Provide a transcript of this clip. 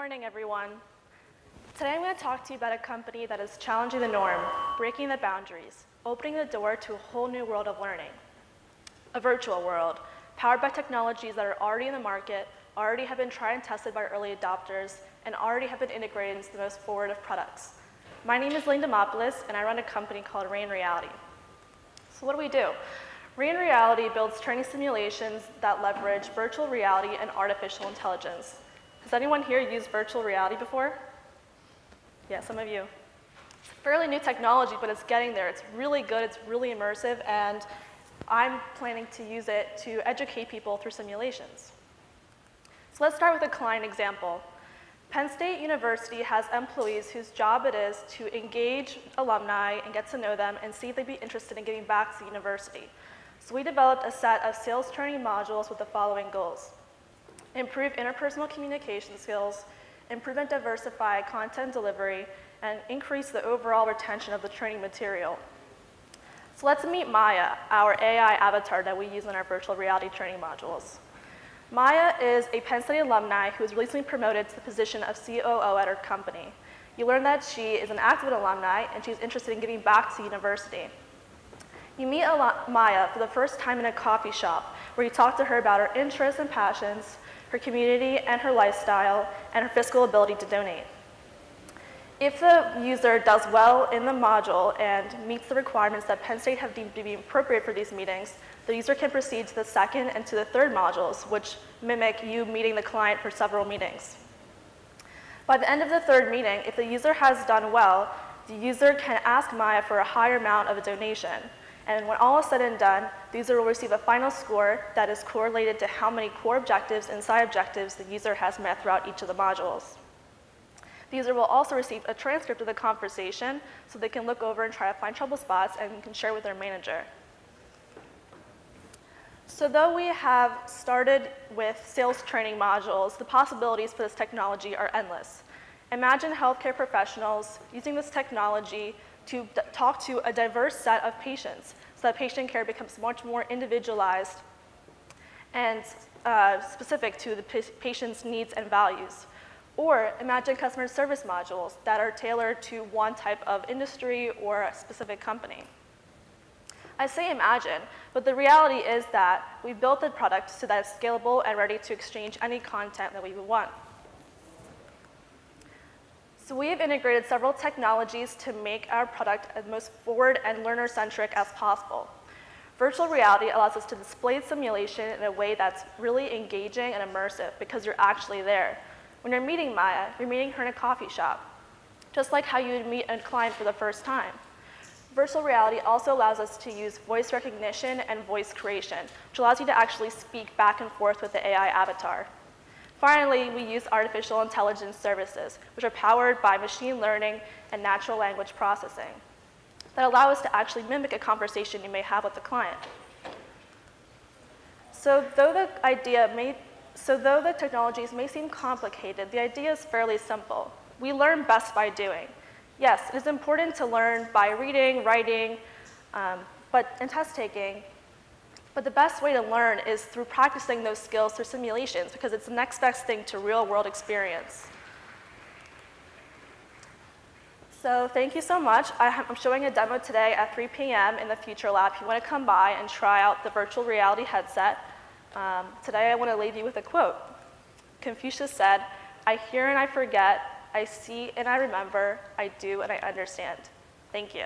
morning, everyone. Today I'm going to talk to you about a company that is challenging the norm, breaking the boundaries, opening the door to a whole new world of learning. A virtual world, powered by technologies that are already in the market, already have been tried and tested by early adopters, and already have been integrated into the most forward of products. My name is Ling Demopoulos, and I run a company called Rain Reality. So what do we do? Rain Reality builds training simulations that leverage virtual reality and artificial intelligence. Has anyone here used virtual reality before? Yeah, some of you. It's fairly new technology, but it's getting there. It's really good, it's really immersive, and I'm planning to use it to educate people through simulations. So let's start with a client example. Penn State University has employees whose job it is to engage alumni and get to know them and see if they'd be interested in giving back to the university. So we developed a set of sales training modules with the following goals: improve interpersonal communication skills, improve and diversify content delivery, and increase the overall retention of the training material. So let's meet Maya, our AI avatar that we use in our virtual reality training modules. Maya is a Penn State alumni who was recently promoted to the position of COO at her company. You learn that she is an active alumni and she's interested in giving back to the university. You meet Maya for the first time in a coffee shop where you talk to her about her interests and passions, her community and her lifestyle, and her fiscal ability to donate. If the user does well in the module and meets the requirements that Penn State have deemed to be appropriate for these meetings, the user can proceed to the second and to the third modules, which mimic you meeting the client for several meetings. By the end of the third meeting, if the user has done well, the user can ask Maya for a higher amount of a donation. And when all is said and done, the user will receive a final score that is correlated to how many core objectives and side objectives the user has met throughout each of the modules. The user will also receive a transcript of the conversation so they can look over and try to find trouble spots and can share with their manager. So though we have started with sales training modules, the possibilities for this technology are endless. Imagine healthcare professionals using this technology to talk to a diverse set of patients so that patient care becomes much more individualized and specific to the patient's needs and values. Or imagine customer service modules that are tailored to one type of industry or a specific company. I say imagine, but the reality is that we built the product so that it's scalable and ready to exchange any content that we would want. So we have integrated several technologies to make our product as most forward and learner-centric as possible. Virtual reality allows us to display simulation in a way that's really engaging and immersive because you're actually there. When you're meeting Maya, you're meeting her in a coffee shop, just like how you would meet a client for the first time. Virtual reality also allows us to use voice recognition and voice creation, which allows you to actually speak back and forth with the AI avatar. Finally, we use artificial intelligence services, which are powered by machine learning and natural language processing that allow us to actually mimic a conversation you may have with the client. So though the technologies may seem complicated, the idea is fairly simple. We learn best by doing. Yes, it is important to learn by reading, writing, and test taking, but the best way to learn is through practicing those skills through simulations because it's the next best thing to real-world experience. So thank you so much. I'm showing a demo today at 3 p.m. in the Future Lab. If you want to come by and try out the virtual reality headset, today I want to leave you with a quote. Confucius said, "I hear and I forget, I see and I remember, I do and I understand." Thank you.